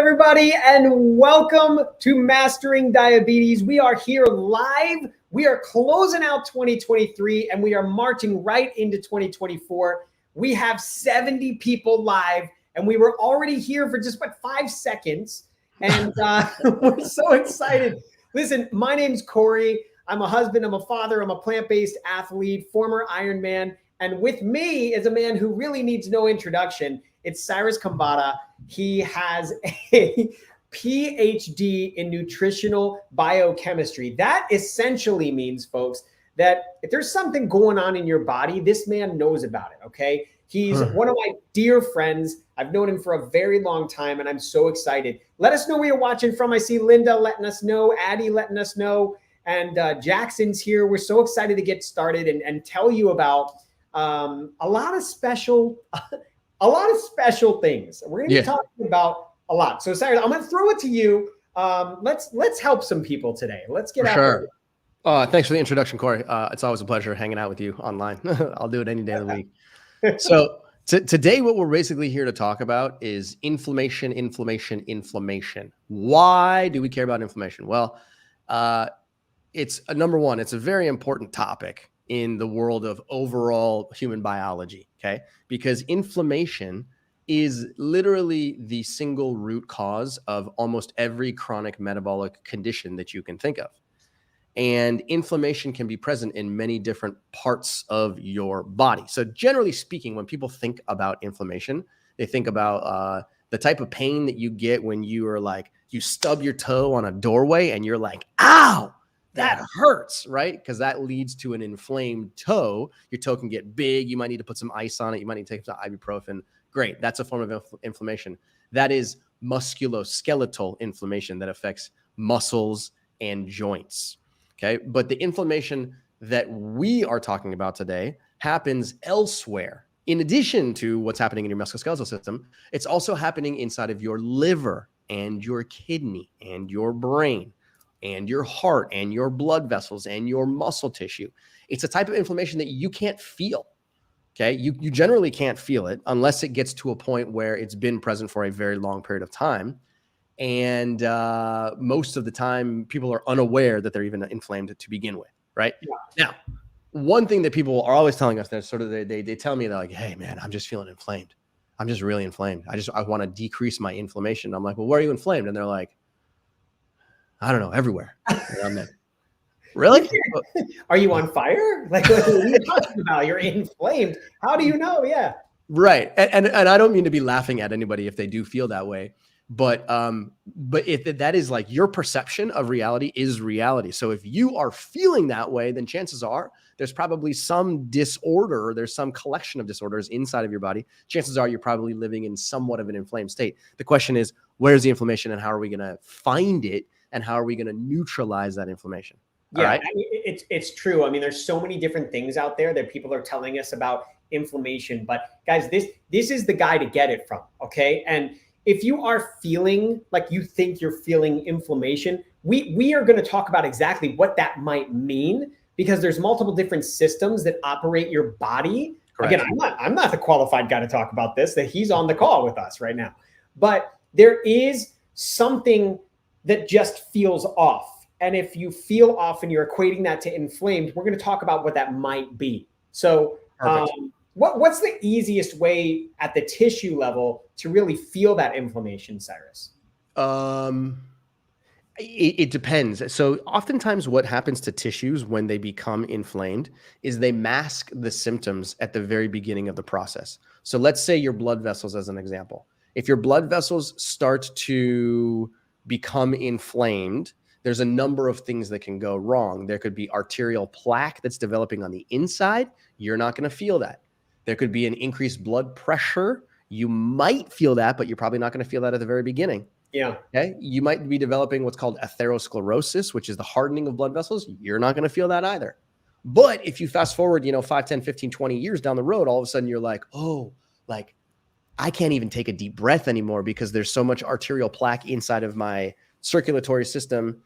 everybody, and welcome to Mastering Diabetes. We are here live. We are closing out 2023, and we are marching right into 2024. We have 70 people live, and we were already here for just, 5 seconds, and we're so excited. Listen, my name's Corey. I'm a husband, I'm a father, I'm a plant-based athlete, former Ironman, and with me is a man who really needs no introduction. It's Cyrus Khambatta. He has a PhD in nutritional biochemistry. That essentially means, folks, that if there's something going on in your body, this man knows about it, okay? He's one of my dear friends. I've known him for a very long time, and I'm so excited. Let us know where you're watching from. I see Linda letting us know, Addie letting us know, and Jackson's here. We're so excited to get started and tell you about a lot of special things. We're going to be talking about a lot. So, Cyrus, I'm going to throw it to you. Let's help some people today. Let's get out there. Thanks for the introduction, Corey. It's always a pleasure hanging out with you online. I'll do it any day of the week. So today, what we're basically here to talk about is inflammation. Why do we care about inflammation? Well, it's number one, it's a very important topic in the world of overall human biology, okay? Because inflammation is literally the single root cause of almost every chronic metabolic condition that you can think of. And inflammation can be present in many different parts of your body. So generally speaking, when people think about inflammation, they think about the type of pain that you get when you are like, you stub your toe on a doorway and you're like, ow, that hurts, right? Because that leads to an inflamed toe. Your toe can get big. You might need to put some ice on it. You might need to take some ibuprofen. Great. That's a form of inflammation. That is musculoskeletal inflammation that affects muscles and joints. Okay. But the inflammation that we are talking about today happens elsewhere. In addition to what's happening in your musculoskeletal system, it's also happening inside of your liver and your kidney and your brain and your heart and your blood vessels and your muscle tissue. It's a type of inflammation that you can't feel. Okay. You generally can't feel it unless it gets to a point where it's been present for a very long period of time. And most of the time, people are unaware that they're even inflamed to begin with, right? Yeah. Now, one thing that people are always telling us, that sort of they tell me, they're like, hey, man, I'm just feeling inflamed. I'm just really inflamed. I want to decrease my inflammation. I'm like, well, where are you inflamed? And they're like, I don't know, everywhere. I'm like, really? Are you on fire? Like, what are you talking about? You're inflamed. How do you know? Yeah. Right. And I don't mean to be laughing at anybody if they do feel that way. But if that is like your perception of reality is reality. So if you are feeling that way, then chances are there's probably some disorder, or there's some collection of disorders inside of your body. Chances are you're probably living in somewhat of an inflamed state. The question is, where's the inflammation and how are we going to find it? And how are we going to neutralize that inflammation? Yeah, right? I mean, it's true. I mean, there's so many different things out there that people are telling us about inflammation. But guys, this is the guy to get it from, okay? And if you are feeling like you think you're feeling inflammation, we are going to talk about exactly what that might mean, because there's multiple different systems that operate your body. Correct. Again, I'm not the qualified guy to talk about this, that he's on the call with us right now. But there is something that just feels off. And if you feel off and you're equating that to inflamed, we're going to talk about what that might be. So what's the easiest way at the tissue level to really feel that inflammation, Cyrus? It depends. So oftentimes what happens to tissues when they become inflamed is they mask the symptoms at the very beginning of the process. So let's say your blood vessels, as an example. If your blood vessels start to become inflamed, there's a number of things that can go wrong. There could be arterial plaque that's developing on the inside. You're not going to feel that. There could be an increased blood pressure. You might feel that, but you're probably not going to feel that at the very beginning. Yeah. Okay. You might be developing what's called atherosclerosis, which is the hardening of blood vessels. You're not going to feel that either. But if you fast forward, 5, 10, 15, 20 years down the road, all of a sudden you're like, oh, like I can't even take a deep breath anymore because there's so much arterial plaque inside of my circulatory system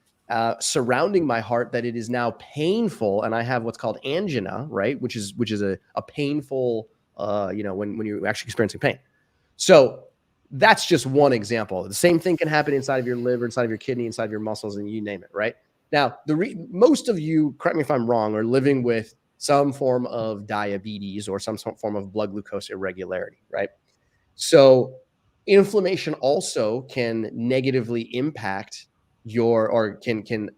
surrounding my heart that it is now painful. And I have what's called angina, right? Which is a painful, when you're actually experiencing pain. So that's just one example. The same thing can happen inside of your liver, inside of your kidney, inside of your muscles, and you name it, right? Now, most of you, correct me if I'm wrong, are living with some form of diabetes or some form of blood glucose irregularity, right? So inflammation also can negatively impact can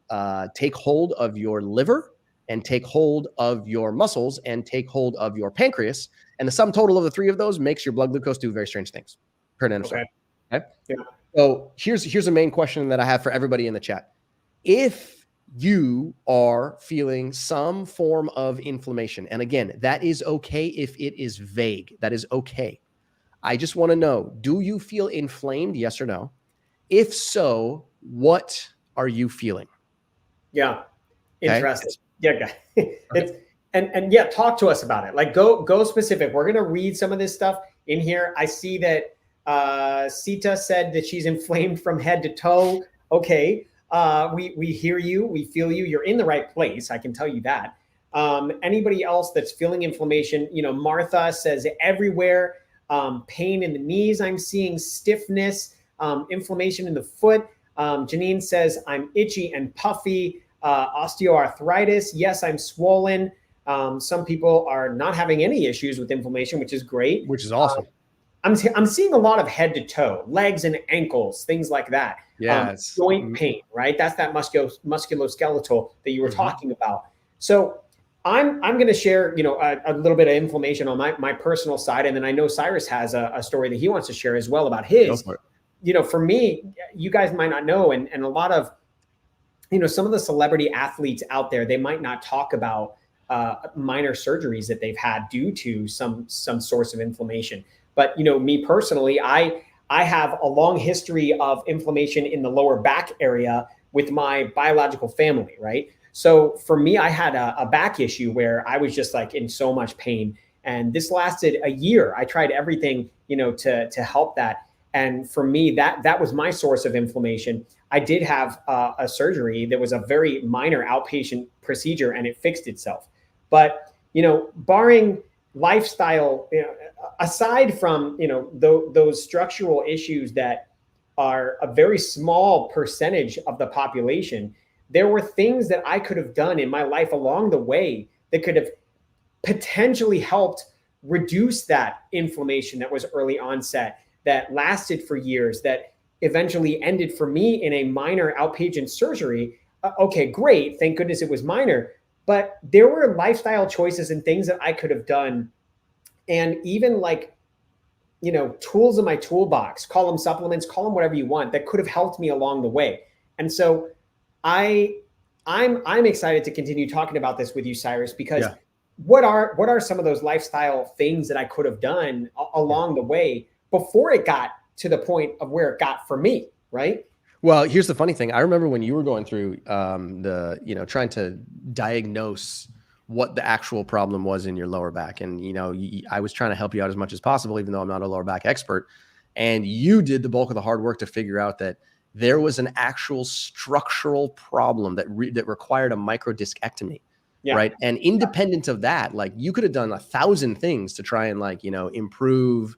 take hold of your liver and take hold of your muscles and take hold of your pancreas. And the sum total of the three of those makes your blood glucose do very strange things. Okay. Yeah. So here's a main question that I have for everybody in the chat. If you are feeling some form of inflammation, and again, that is okay if it is vague. That is okay. I just want to know, do you feel inflamed? Yes or no? If so, what are you feeling? Yeah. Interesting. Okay. Yeah. And yeah, talk to us about it. Like go specific. We're going to read some of this stuff in here. I see that Sita said that she's inflamed from head to toe. Okay. We hear you. We feel you. You're in the right place. I can tell you that. Anybody else that's feeling inflammation, Martha says everywhere, pain in the knees. I'm seeing stiffness, inflammation in the foot. Janine says I'm itchy and puffy. Osteoarthritis. Yes, I'm swollen. Some people are not having any issues with inflammation, which is great. Which is awesome. I'm seeing a lot of head to toe, legs and ankles, things like that. Yeah. Joint pain, right? That's that musculoskeletal that you were talking about. So I'm going to share, a little bit of information on my personal side. And then I know Cyrus has a story that he wants to share as well about his. For me, you guys might not know, and a lot of, some of the celebrity athletes out there, they might not talk about minor surgeries that they've had due to some source of inflammation. But, me personally, I have a long history of inflammation in the lower back area with my biological family, right? So for me, I had a back issue where I was just like in so much pain. And this lasted a year. I tried everything, to help that. And for me, that was my source of inflammation. I did have a surgery that was a very minor outpatient procedure, and it fixed itself. But, barring lifestyle, aside from, those structural issues that are a very small percentage of the population, there were things that I could have done in my life along the way that could have potentially helped reduce that inflammation that was early onset, that lasted for years, that eventually ended for me in a minor outpatient surgery. Okay, great. Thank goodness it was minor. But there were lifestyle choices and things that I could have done. And even tools in my toolbox, call them supplements, call them whatever you want, that could have helped me along the way. And so I'm excited to continue talking about this with you, Cyrus, because what are some of those lifestyle things that I could have done along the way before it got to the point of where it got for me, right? Well, here's the funny thing. I remember when you were going through trying to diagnose what the actual problem was in your lower back. And, I was trying to help you out as much as possible, even though I'm not a lower back expert. And you did the bulk of the hard work to figure out that there was an actual structural problem that required a microdiscectomy. Yeah. Right. And independent of that, you could have done 1,000 things to try and improve,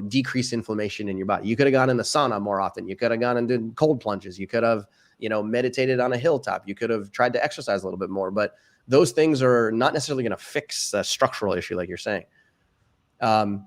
decrease inflammation in your body. You could have gone in the sauna more often. You could have gone and did cold plunges. You could have, meditated on a hilltop. You could have tried to exercise a little bit more, but those things are not necessarily going to fix a structural issue, like you're saying.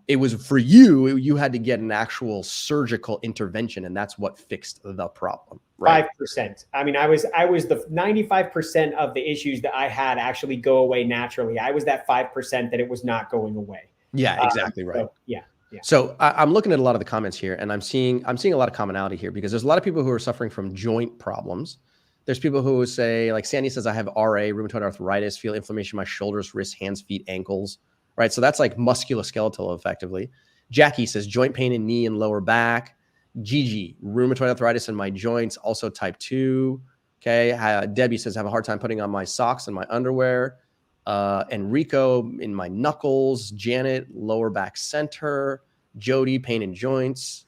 It was for you had to get an actual surgical intervention, and that's what fixed the problem. Right? 5%. I mean, I was the 95% of the issues that I had actually go away naturally. I was that 5% that it was not going away. Yeah, exactly right. So, yeah. So I'm looking at a lot of the comments here, and I'm seeing a lot of commonality here, because there's a lot of people who are suffering from joint problems. There's people who say, like Sandy says, I have RA, rheumatoid arthritis, feel inflammation in my shoulders, wrists, hands, feet, ankles. Right. So that's like musculoskeletal effectively. Jackie says joint pain in knee and lower back. Gigi, rheumatoid arthritis in my joints, also type 2. Okay. Debbie says I have a hard time putting on my socks and my underwear. Enrico in my knuckles. Janet, lower back center. Jody, pain in joints.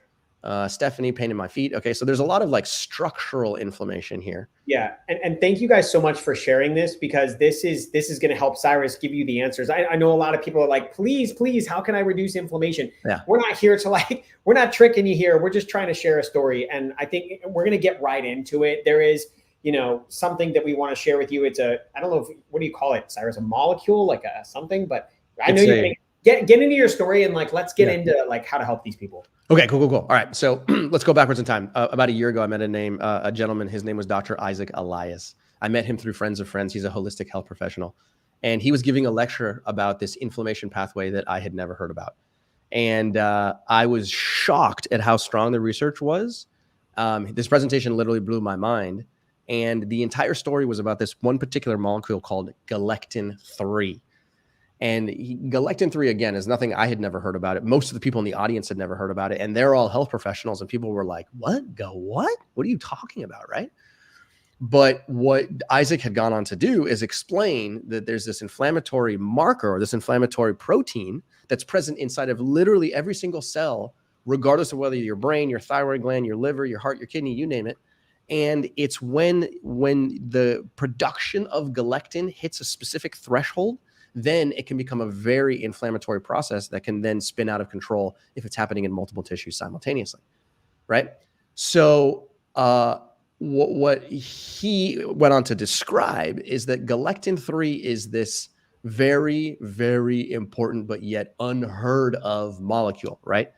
Stephanie, pain in my feet. Okay, so there's a lot of like structural inflammation here. Yeah, and thank you guys so much for sharing this, because this is going to help Cyrus give you the answers. I know a lot of people are like, please, how can I reduce inflammation? Yeah. We're not here to we're not tricking you here. We're just trying to share a story, and I think we're going to get right into it. There is, something that we want to share with you. It's I don't know what do you call it, Cyrus? A molecule, like a something, but I know you're going to get into your story, and let's get into how to help these people. Okay, cool. All right, so let's go backwards in time. About a year ago, I met a gentleman. His name was Dr. Isaac Elias. I met him through friends of friends. He's a holistic health professional, and he was giving a lecture about this inflammation pathway that I had never heard about. And I was shocked at how strong the research was. This presentation literally blew my mind. And the entire story was about this one particular molecule called galectin-3. And galectin-3, again, is nothing I had never heard about it. Most of the people in the audience had never heard about it. And they're all health professionals. And people were like, what? What? What are you talking about, right? But what Isaac had gone on to do is explain that there's this inflammatory marker, or this inflammatory protein that's present inside of literally every single cell, regardless of whether your brain, your thyroid gland, your liver, your heart, your kidney, you name it. And it's when the production of galectin hits a specific threshold, then it can become a very inflammatory process that can then spin out of control if it's happening in multiple tissues simultaneously, right? So what he went on to describe is that galectin-3 is this very, very important but yet unheard of molecule, right?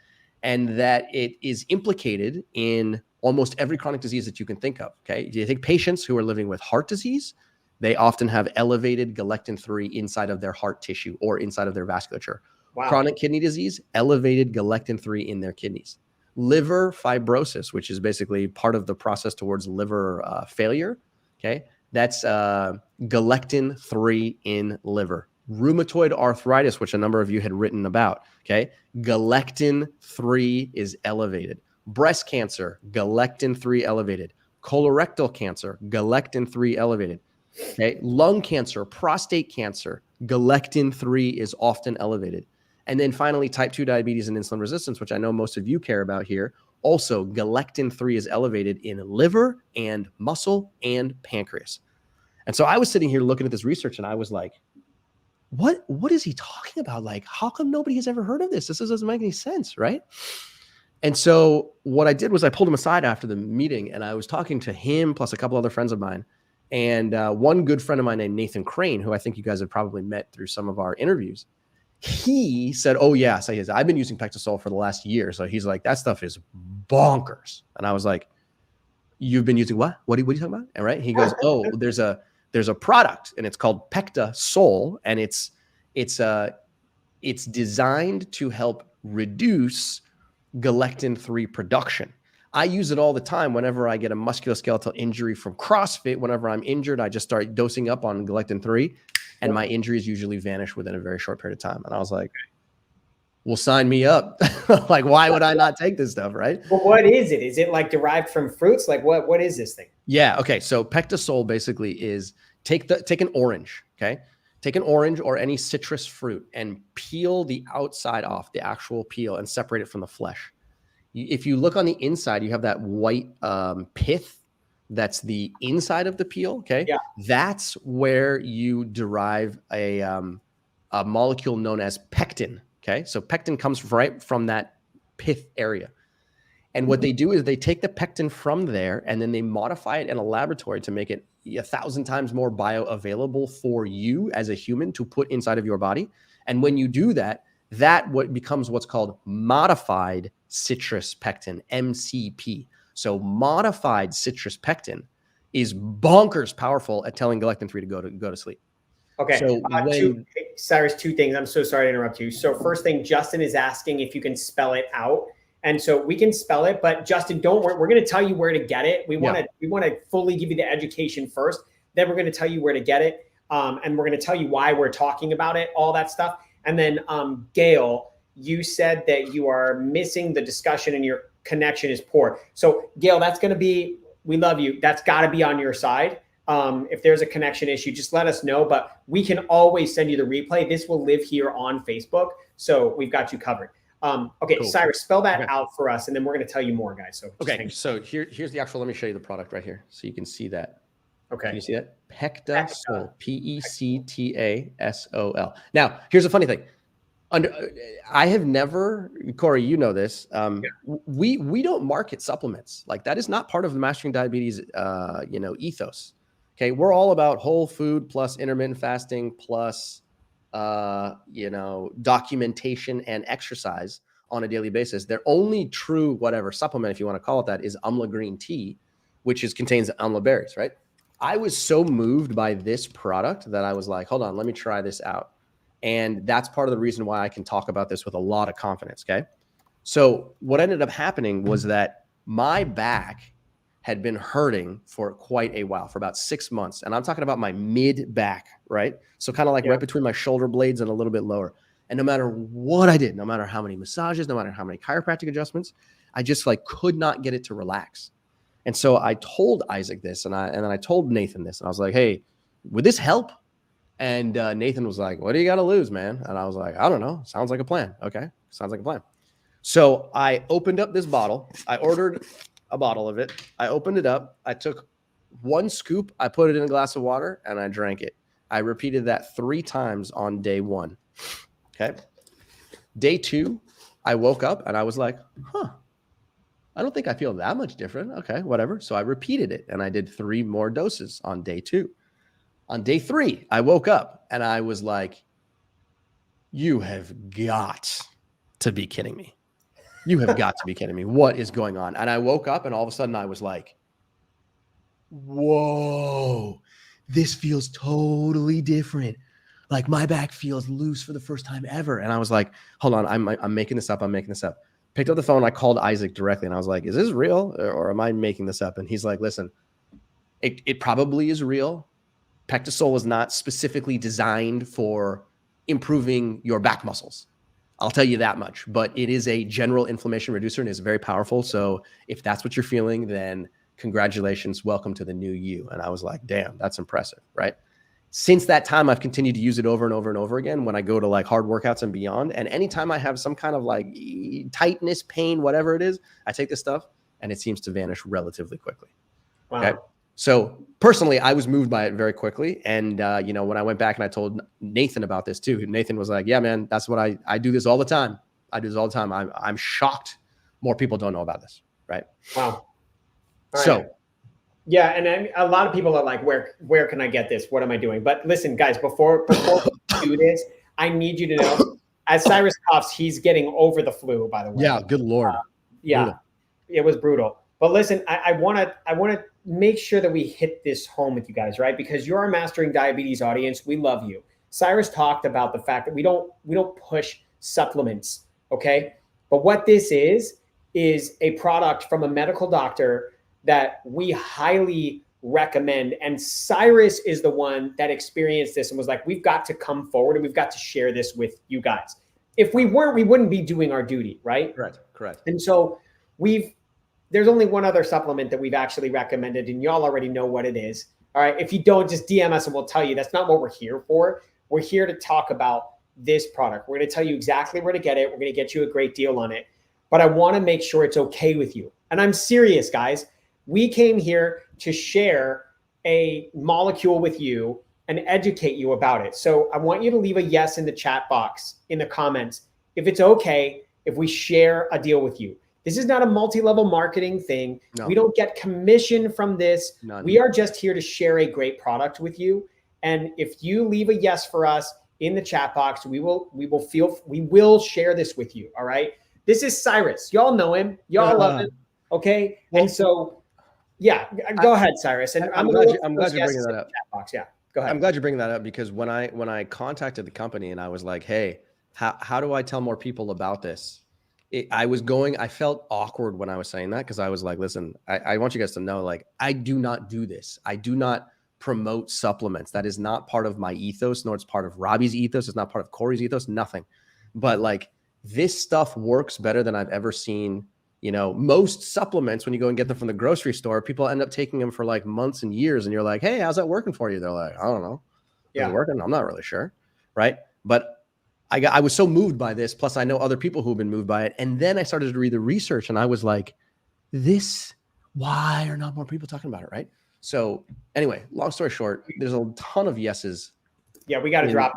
And that it is implicated in almost every chronic disease that you can think of, okay? Do you think patients who are living with heart disease, they often have elevated galectin-3 inside of their heart tissue or inside of their vasculature? Wow. Chronic kidney disease, elevated galectin-3 in their kidneys. Liver fibrosis, which is basically part of the process towards liver failure, okay? That's galectin-3 in liver. Rheumatoid arthritis, which a number of you had written about, okay? Galectin-3 is elevated. Breast cancer, galectin-3 elevated. Colorectal cancer, galectin-3 elevated. Okay, lung cancer, prostate cancer, galectin-3 is often elevated. And then finally, type 2 diabetes and insulin resistance, which I know most of you care about here. Also, galectin-3 is elevated in liver and muscle and pancreas. And so I was sitting here looking at this research, and I was like, what is he talking about? Like, how come nobody has ever heard of this? This doesn't make any sense, right? And so what I did was I pulled him aside after the meeting, and I was talking to him plus a couple other friends of mine. And one good friend of mine named Nathan Crane, who I think you guys have probably met through some of our interviews, he said, oh, yeah. So he said, I've been using Pectisol for the last year. So he's like, that stuff is bonkers. And I was like, you've been using what? What are you talking about? And right. He goes, oh, there's a product, and it's called Pectisol, and it's designed to help reduce galectin-3 production. I use it all the time whenever I get a musculoskeletal injury from CrossFit. Whenever I'm injured, I just start dosing up on galectin-3, and my injuries usually vanish within a very short period of time. And I was like, well, sign me up. Like, why would I not take this stuff, right? Well, what is it? Is it like derived from fruits? Like, what is this thing? Yeah, okay. So Pectisol basically is take an orange, okay? Take an orange or any citrus fruit and peel the outside off, the actual peel, and separate it from the flesh. If you look on the inside, you have that white pith. That's the inside of the peel. Okay. Yeah. That's where you derive a molecule known as pectin. Okay. So pectin comes right from that pith area. And what they do is they take the pectin from there, and then they modify it in a laboratory to make it 1,000 times more bioavailable for you as a human to put inside of your body. And when you do that, what becomes what's called modified citrus pectin, MCP. So modified citrus pectin is bonkers powerful at telling galectin-3 to go to sleep. Okay. So Cyrus, two things. I'm so sorry to interrupt you. So first thing, Justin is asking if you can spell it out. And so we can spell it, but Justin, don't worry. We're going to tell you where to get it. We want to fully give you the education first. Then we're going to tell you where to get it. And we're going to tell you why we're talking about it, all that stuff. And then Gail, you said that you are missing the discussion and your connection is poor. So Gail, that's going to be, we love you. That's got to be on your side. If there's a connection issue, just let us know, but we can always send you the replay. This will live here on Facebook. So we've got you covered. Okay, Cool. Cyrus, spell that out for us, and then we're going to tell you more, guys. So okay, so here's the actual. Let me show you the product right here, so you can see that. Okay. Can you see that? Pectasol, Pectasol. Now, here's a funny thing. I have never, Corey, you know this. We don't market supplements. Like that is not part of the Mastering Diabetes, ethos. Okay, we're all about whole food plus intermittent fasting plus, documentation and exercise on a daily basis. Their only true whatever supplement, if you want to call it that, is amla green tea, which contains amla berries, right? I was so moved by this product that I was like, hold on, let me try this out. And that's part of the reason why I can talk about this with a lot of confidence. Okay. So what ended up happening was that my back had been hurting for quite a while, for about 6 months. And I'm talking about my mid back, right? So kind of like right between my shoulder blades and a little bit lower. And no matter what I did, no matter how many massages, no matter how many chiropractic adjustments, I just could not get it to relax. And so I told Isaac this, and then I told Nathan this, and I was like, hey, would this help? And Nathan was like, what do you got to lose, man? And I was like, I don't know. Sounds like a plan. Okay. Sounds like a plan. So I opened up this bottle. I ordered a bottle of it. I opened it up. I took 1 scoop. I put it in a glass of water and I drank it. I repeated that 3 times on day 1. Okay. Day 2, I woke up and I was like, I don't think I feel that much different. Okay, whatever. So I repeated it and I did 3 more doses on day 2. On day 3, I woke up and I was like, you have got to be kidding me. You have got to be kidding me. What is going on? And I woke up and all of a sudden I was like, whoa, this feels totally different. Like my back feels loose for the first time ever. And I was like, hold on, I'm making this up. I'm making this up. Picked up the phone. I called Isaac directly and I was like, is this real or am I making this up? And he's like, listen, it probably is real. Pectasol is not specifically designed for improving your back muscles. I'll tell you that much, but it is a general inflammation reducer and is very powerful. So if that's what you're feeling, then congratulations, welcome to the new you. And I was like, damn, that's impressive, right? Since that time, I've continued to use it over and over and over again when I go to hard workouts and beyond. And anytime I have some kind of tightness, pain, whatever it is, I take this stuff and it seems to vanish relatively quickly. Wow. Okay. So personally, I was moved by it very quickly. And, when I went back and I told Nathan about this too, Nathan was like, yeah, man, that's what I do this all the time. I do this all the time. I'm shocked more people don't know about this. Right. Wow. So, yeah. And a lot of people are like, where can I get this? What am I doing? But listen, guys, before we do this, I need you to know, as Cyrus coughs, he's getting over the flu, by the way. Yeah. Good Lord. It was brutal. But listen, I want to make sure that we hit this home with you guys, right? Because you're our Mastering Diabetes audience. We love you. Cyrus talked about the fact that we don't push supplements, okay? But what this is a product from a medical doctor that we highly recommend. And Cyrus is the one that experienced this and was like, we've got to come forward and we've got to share this with you guys. If we weren't, we wouldn't be doing our duty, right? Correct. And so there's only one other supplement that we've actually recommended, and y'all already know what it is. All right. If you don't, just DM us and we'll tell you. That's not what we're here for. We're here to talk about this product. We're going to tell you exactly where to get it. We're going to get you a great deal on it. But I want to make sure it's okay with you. And I'm serious, guys. We came here to share a molecule with you and educate you about it. So I want you to leave a yes in the chat box, in the comments, if it's okay if we share a deal with you. This is not a multi-level marketing thing. No. We don't get commission from this. None. We are just here to share a great product with you. And if you leave a yes for us in the chat box, we will share this with you. All right. This is Cyrus. Y'all know him. Y'all love him. Okay. And so, yeah, go ahead, Cyrus. And I'm glad you're bringing that up. Chat box. Yeah, go ahead. I'm glad you're bringing that up because when I contacted the company and I was like, hey, how do I tell more people about this? I felt awkward when I was saying that because I was like, listen, I want you guys to know, I do not do this. I do not promote supplements. That is not part of my ethos, nor it's part of Robbie's ethos. It's not part of Corey's ethos, nothing. But this stuff works better than I've ever seen. Most supplements, when you go and get them from the grocery store, people end up taking them for months and years. And you're like, hey, how's that working for you? They're like, I don't know. Is it working? I'm not really sure. Right. But I was so moved by this. Plus, I know other people who've been moved by it. And then I started to read the research, and I was like, why are not more people talking about it, right? So anyway, long story short, there's a ton of yeses. Yeah, we got to drop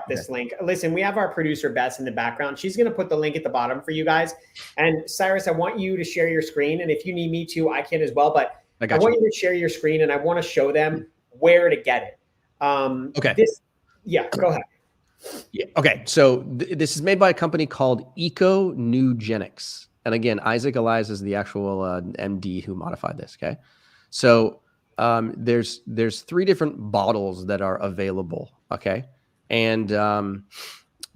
this link. Listen, we have our producer Bess in the background. She's going to put the link at the bottom for you guys. And Cyrus, I want you to share your screen. And if you need me to, I can as well. But I want you to share your screen, and I want to show them where to get it. Okay. Go ahead. Yeah. Okay. So this is made by a company called EcoNugenics. And again, Isaac Elias is the actual MD who modified this. Okay. So there's 3 different bottles that are available. Okay. And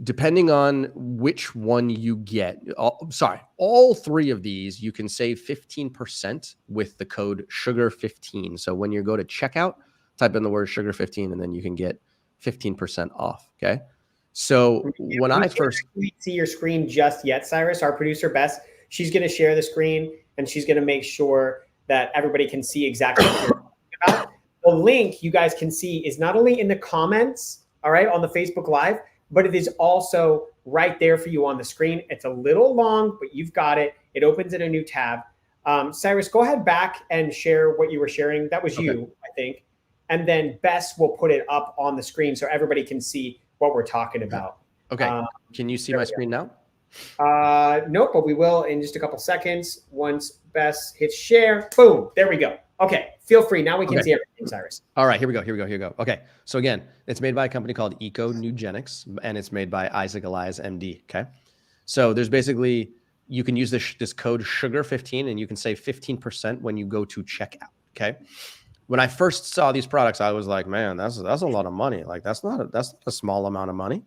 depending on which one you get, all 3 of these, you can save 15% with the code sugar15. So when you go to checkout, type in the word sugar15, and then you can get 15% off. Okay. So when I first see your screen just yet, Cyrus, our producer Bess, she's going to share the screen, and she's going to make sure that everybody can see exactly what you're talking about. The link you guys can see is not only in the comments, all right, on the Facebook Live, but it is also right there for you on the screen. It's a little long, but you've got it. It opens in a new tab. Cyrus, go ahead back and share what you were sharing. That was you, I think. And then Bess will put it up on the screen so everybody can see what we're talking about. Okay. Can you see my screen now? Nope, but we will in just a couple seconds. Once Bess hits share, boom, there we go. Okay, feel free. Now we can see everything, Cyrus. All right, here we go. Okay, so again, it's made by a company called EcoNugenics, and it's made by Isaac Elias, MD. Okay, so there's basically, you can use this code sugar15, and you can save 15% when you go to checkout. Okay. When I first saw these products, I was like, man, that's a lot of money. Like that's not a small amount of money,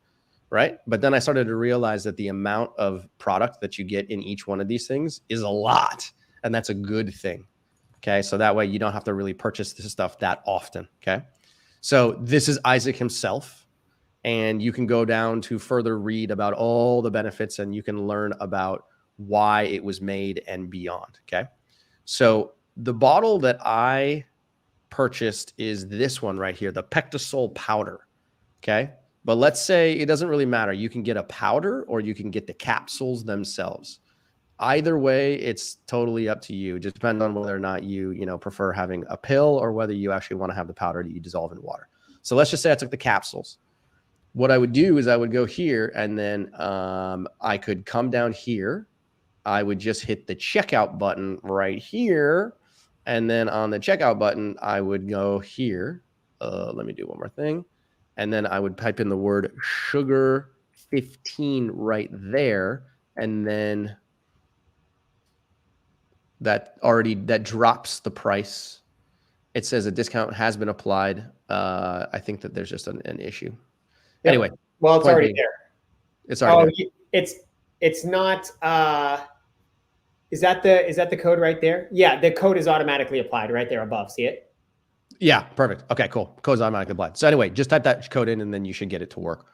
right? But then I started to realize that the amount of product that you get in each one of these things is a lot, and that's a good thing. Okay, so that way you don't have to really purchase this stuff that often. Okay, so this is Isaac himself, and you can go down to further read about all the benefits, and you can learn about why it was made and beyond. Okay, so the bottle that I purchased is this one right here, the Pectin powder. Okay, but let's say it doesn't really matter. You can get a powder or you can get the capsules themselves. Either way, it's totally up to you. It just depends on whether or not you prefer having a pill or whether you actually want to have the powder that you dissolve in water. So let's just say I took the capsules. What I would do is I would go here, and then I could come down here. I would just hit the checkout button right here. And then on the checkout button, I would go here. Let me do one more thing. And then I would type in the word sugar15 right there. And then that drops the price. It says a discount has been applied. I think that there's just an issue. Yep. Anyway. Well, it's already there. It's already there. It's not... Is that the code right there? Yeah, the code is automatically applied right there above. See it? Yeah, perfect. Okay, cool. Code's automatically applied. So anyway, just type that code in, and then you should get it to work.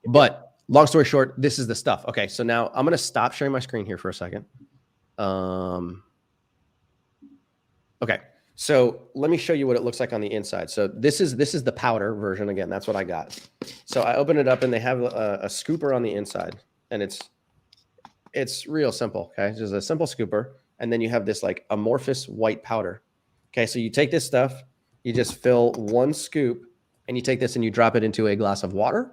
But long story short, this is the stuff. Okay, so now I'm going to stop sharing my screen here for a second. Okay, so let me show you what it looks like on the inside. So this is the powder version. Again, that's what I got. So I open it up, and they have a scooper on the inside, and it's real simple. Okay, it's just a simple scooper, and then you have this like amorphous white powder. Okay, so you take this stuff, you just fill 1 scoop, and you take this and you drop it into a glass of water.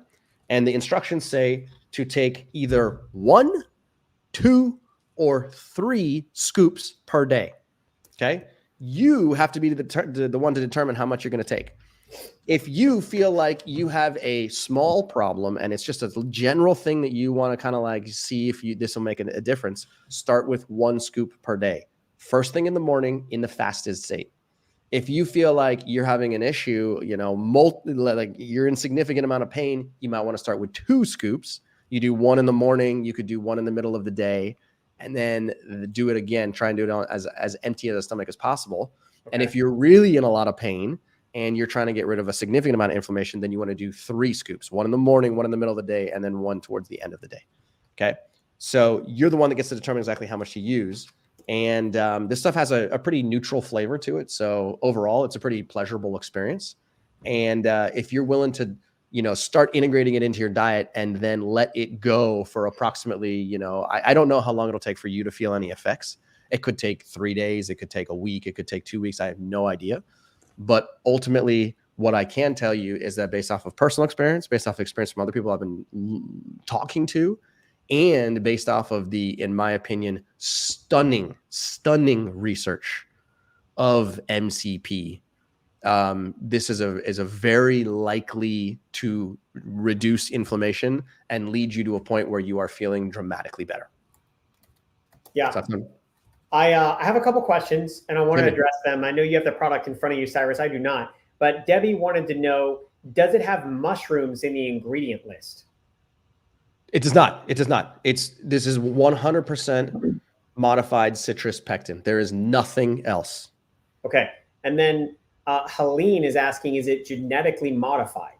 And the instructions say to take either 1, 2, or 3 scoops per day. Okay, you have to be the one to determine how much you're going to take. If you feel like you have a small problem and it's just a general thing that you want to kind of like see if this will make a difference, start with 1 scoop per day. First thing in the morning in the fasted state. If you feel like you're having an issue, like you're in significant amount of pain, you might want to start with 2 scoops. You do 1 in the morning, you could do 1 in the middle of the day, and then do it again. Try and do it on as empty of the stomach as possible. Okay. And if you're really in a lot of pain and you're trying to get rid of a significant amount of inflammation, then you want to do 3 scoops, 1 in the morning, 1 in the middle of the day, and then 1 towards the end of the day. Okay. So you're the one that gets to determine exactly how much to use. And this stuff has a pretty neutral flavor to it. So overall, it's a pretty pleasurable experience. And if you're willing to start integrating it into your diet and then let it go for approximately, I don't know how long it'll take for you to feel any effects. It could take 3 days. It could take a week. It could take 2 weeks. I have no idea. But ultimately, what I can tell you is that based off of personal experience, based off of experience from other people I've been talking to, and based off of the, in my opinion, stunning research of MCP, this is a very likely to reduce inflammation and lead you to a point where you are feeling dramatically better. Yeah. I have a couple questions and I want to address them. I know you have the product in front of you, Cyrus. I do not. But Debbie wanted to know, does it have mushrooms in the ingredient list? It does not. It does not. This is 100% modified citrus pectin. There is nothing else. Okay. And then Helene is asking, is it genetically modified?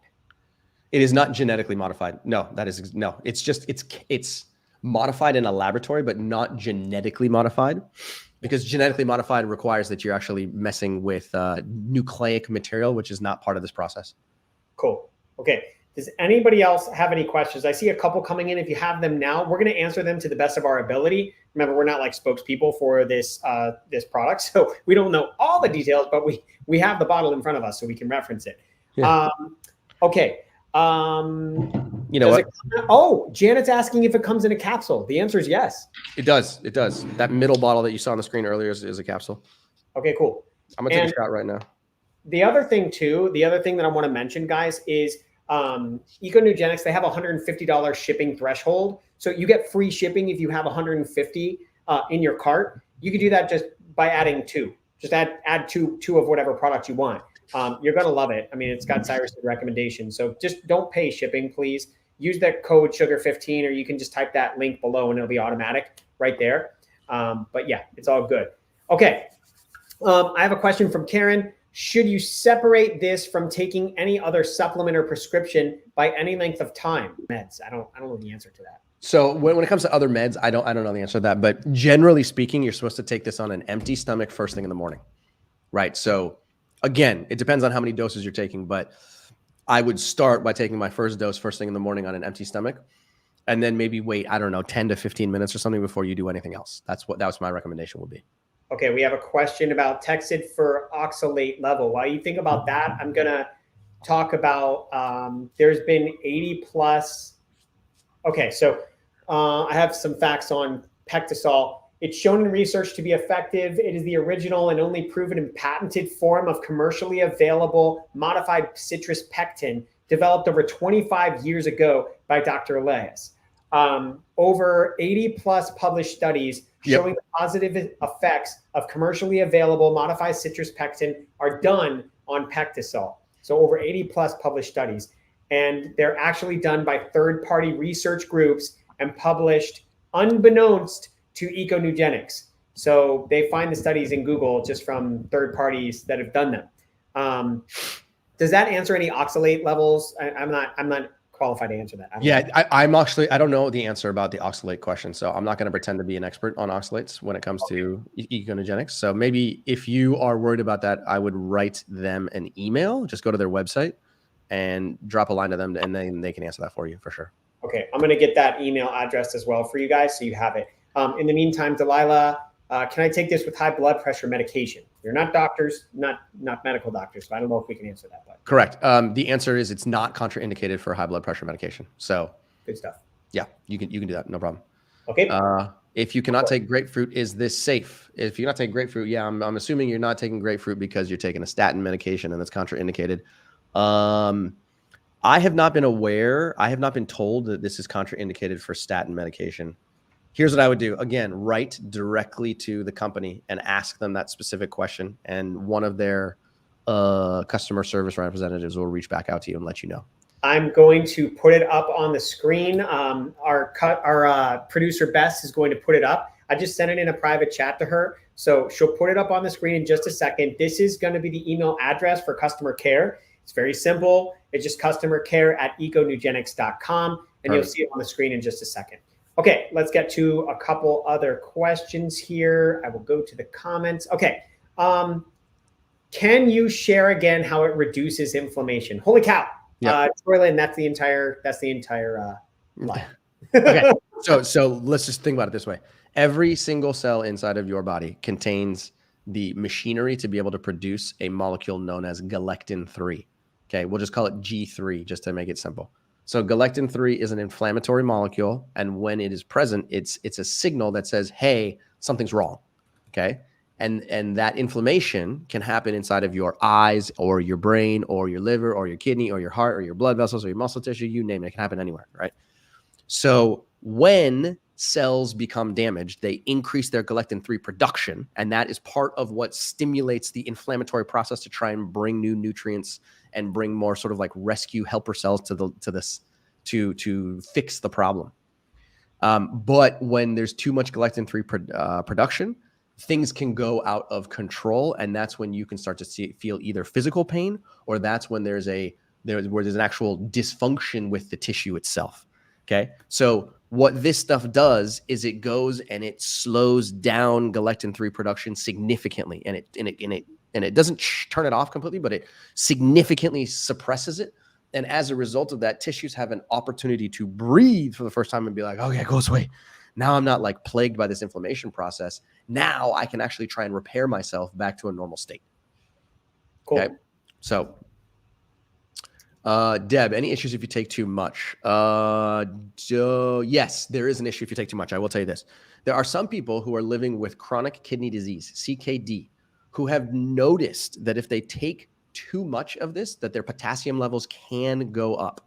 It is not genetically modified. No, no. It's just, it's modified in a laboratory, but not genetically modified, because genetically modified requires that you're actually messing with nucleic material, which is not part of this process. Cool. Okay. Does anybody else have any questions? I see a couple coming in. If you have them now, we're going to answer them to the best of our ability. Remember, we're not like spokespeople for this product, so we don't know all the details, but we have the bottle in front of us, so we can reference it. Yeah. Okay. You know what? Janet's asking if it comes in a capsule. The answer is yes. It does. It does. That middle bottle that you saw on the screen earlier is a capsule. Okay, cool. I'm gonna take a shot right now. The other thing that I want to mention, guys, is EcoNugenics. They have a $150 shipping threshold, so you get free shipping if you have 150 in your cart. You can do that just by adding 2. Just add two of whatever product you want. You're gonna love it. I mean, it's got Cyrus' recommendation. So just don't pay shipping, please. Use that code sugar15, or you can just type that link below and it'll be automatic right there. But yeah, it's all good. Okay. I have a question from Karen. Should you separate this from taking any other supplement or prescription by any length of time? Meds. I don't know the answer to that. So when it comes to other meds, I don't know the answer to that. But generally speaking, you're supposed to take this on an empty stomach first thing in the morning, right? So again, it depends on how many doses you're taking, but I would start by taking my first dose first thing in the morning on an empty stomach, and then maybe wait, 10 to 15 minutes or something before you do anything else. That was my recommendation would be. Okay, we have a question about Texid for oxalate level. While you think about that, I'm gonna talk about there's been 80 plus. Okay, so I have some facts on Pectisol. It's shown in research to be effective. It is the original and only proven and patented form of commercially available modified citrus pectin developed over 25 years ago by Dr. Elias. Over 80 plus published studies showing the positive effects of commercially available modified citrus pectin are done on Pectisol. So over 80 plus published studies. And they're actually done by third-party research groups and published unbeknownst to EcoNugenics. So they find the studies in Google just from third parties that have done them. Does that answer any oxalate levels? I'm not qualified to answer that. I don't know the answer about the oxalate question. So I'm not going to pretend to be an expert on oxalates when it comes to EcoNugenics. So maybe if you are worried about that, I would write them an email. Just go to their website and drop a line to them, and then they can answer that for you for sure. Okay, I'm going to get that email address as well for you guys, so you have it. In the meantime, Delilah, can I take this with high blood pressure medication? You're not doctors, not medical doctors, so I don't know if we can answer that. But correct. The answer is it's not contraindicated for high blood pressure medication. So good stuff. Yeah, you can do that, no problem. Okay. If you cannot take grapefruit, is this safe? If you not take grapefruit, yeah, I'm assuming you're not taking grapefruit because you're taking a statin medication and that's contraindicated. I have not been told that this is contraindicated for statin medication. Here's what I would do. Again, write directly to the company and ask them that specific question. And one of their customer service representatives will reach back out to you and let you know. I'm going to put it up on the screen. Our producer, Bess, is going to put it up. I just sent it in a private chat to her. So she'll put it up on the screen in just a second. This is going to be the email address for customer care. It's very simple. It's just customercare@econugenics.com, and you'll see it on the screen in just a second. Okay, let's get to a couple other questions here. I will go to the comments. Okay, can you share again how it reduces inflammation? Holy cow, Troyland, that's the entire line. Okay. So let's just think about it this way. Every single cell inside of your body contains the machinery to be able to produce a molecule known as galectin-3. Okay. We'll just call it G3 just to make it simple. So galectin-3 is an inflammatory molecule. And when it is present, it's a signal that says, hey, something's wrong. Okay. And that inflammation can happen inside of your eyes or your brain or your liver or your kidney or your heart or your blood vessels or your muscle tissue, you name it. It can happen anywhere, right? So when cells become damaged, they increase their galectin-3 production, and that is part of what stimulates the inflammatory process to try and bring new nutrients and bring more sort of like rescue helper cells to fix the problem. But when there's too much galectin-3 production, things can go out of control, and that's when you can start to feel either physical pain, or that's when there's an actual dysfunction with the tissue itself. Okay, so what this stuff does is it goes and it slows down galectin-3 production significantly, and it doesn't turn it off completely, but it significantly suppresses it. And as a result of that, tissues have an opportunity to breathe for the first time and be like, okay, it goes away. Now I'm not like plagued by this inflammation process. Now I can actually try and repair myself back to a normal state. Cool. Okay, so. Deb, any issues if you take too much? Yes, there is an issue if you take too much. I will tell you this. There are some people who are living with chronic kidney disease, CKD, who have noticed that if they take too much of this, that their potassium levels can go up.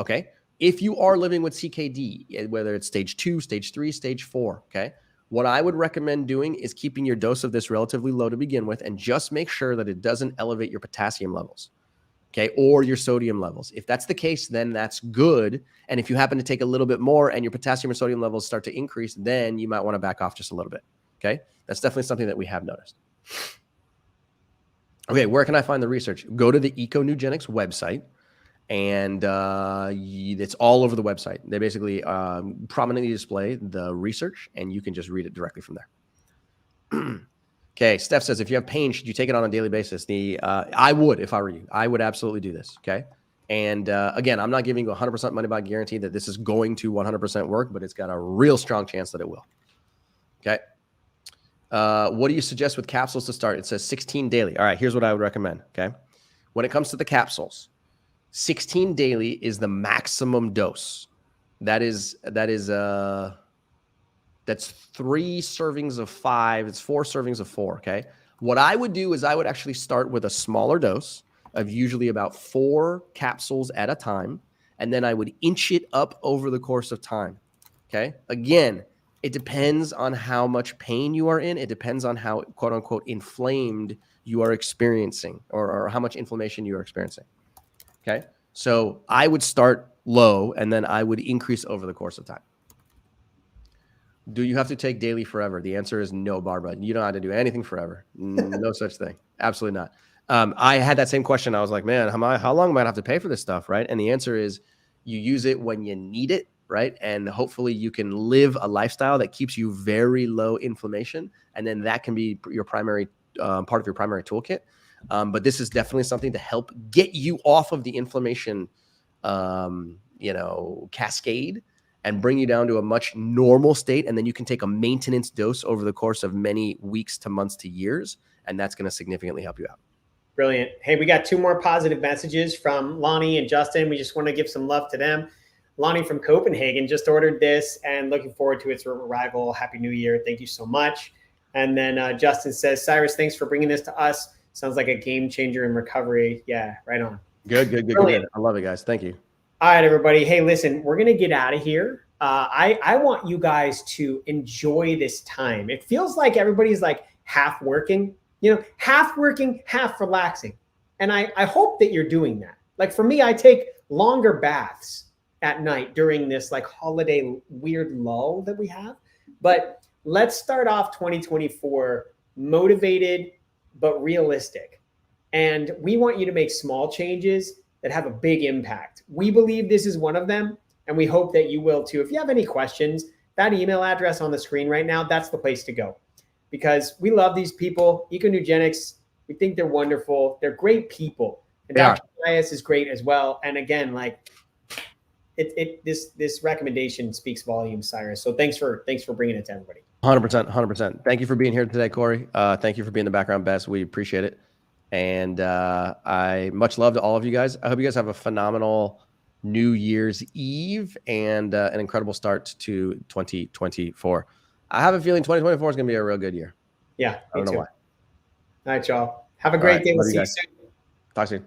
Okay. If you are living with CKD, whether it's stage 2, stage 3, stage 4, okay, what I would recommend doing is keeping your dose of this relatively low to begin with, and just make sure that it doesn't elevate your potassium levels. Okay, or your sodium levels. If that's the case, then that's good. And if you happen to take a little bit more and your potassium or sodium levels start to increase, then you might want to back off just a little bit. Okay, that's definitely something that we have noticed. Okay, where can I find the research? Go to the EcoNugenics website, and it's all over the website. They basically prominently display the research, and you can just read it directly from there. Okay, Steph says, if you have pain, should you take it on a daily basis? I would, if I were you. I would absolutely do this, okay? And again, I'm not giving you 100% money-back guarantee that this is going to 100% work, but it's got a real strong chance that it will, okay? What do you suggest with capsules to start? It says 16 daily. All right, here's what I would recommend, okay? When it comes to the capsules, 16 daily is the maximum dose. That's 3 servings of 5. It's 4 servings of 4. Okay. What I would do is I would actually start with a smaller dose of usually about 4 capsules at a time. And then I would inch it up over the course of time. Okay. Again, it depends on how much pain you are in. It depends on how quote unquote inflamed you are experiencing, or how much inflammation you are experiencing. Okay. So I would start low and then I would increase over the course of time. Do you have to take daily forever? The answer is no, Barbara. You don't have to do anything forever. No such thing. Absolutely not. I had that same question. I was like, man, how long am I going to have to pay for this stuff, right? And the answer is you use it when you need it, right? And hopefully you can live a lifestyle that keeps you very low inflammation. And then that can be your primary part of your primary toolkit. But this is definitely something to help get you off of the inflammation, cascade, and bring you down to a much normal state. And then you can take a maintenance dose over the course of many weeks to months to years. And that's going to significantly help you out. Brilliant. Hey, we got 2 more positive messages from Lonnie and Justin. We just want to give some love to them. Lonnie from Copenhagen just ordered this and looking forward to its arrival. Happy New Year. Thank you so much. And then Justin says, Cyrus, thanks for bringing this to us. Sounds like a game changer in recovery. Yeah, right on. Good. I love it, guys. Thank you. All right, everybody. Hey, listen, we're going to get out of here. I want you guys to enjoy this time. It feels like everybody's like half working, half working, half relaxing. And I hope that you're doing that. Like for me, I take longer baths at night during this like holiday weird lull that we have. But let's start off 2024 motivated, but realistic. And we want you to make small changes that have a big impact. We believe this is one of them, and we hope that you will too. If you have any questions, that email address on the screen right now, that's the place to go, because we love these people. EcoNugenics, we think they're wonderful. They're great people. And Dr. bias is great as well. And again, like this recommendation speaks volumes, Cyrus. So thanks for bringing it to everybody. 100%, 100%. Thank you for being here today, Corey. Thank you for being the background best. We appreciate it. And I much love to all of you guys. I hope you guys have a phenomenal New Year's Eve and an incredible start to 2024. I have a feeling 2024 is going to be a real good year. Yeah, I don't know why. All right, y'all. Have a great day. We'll see you soon. Talk soon.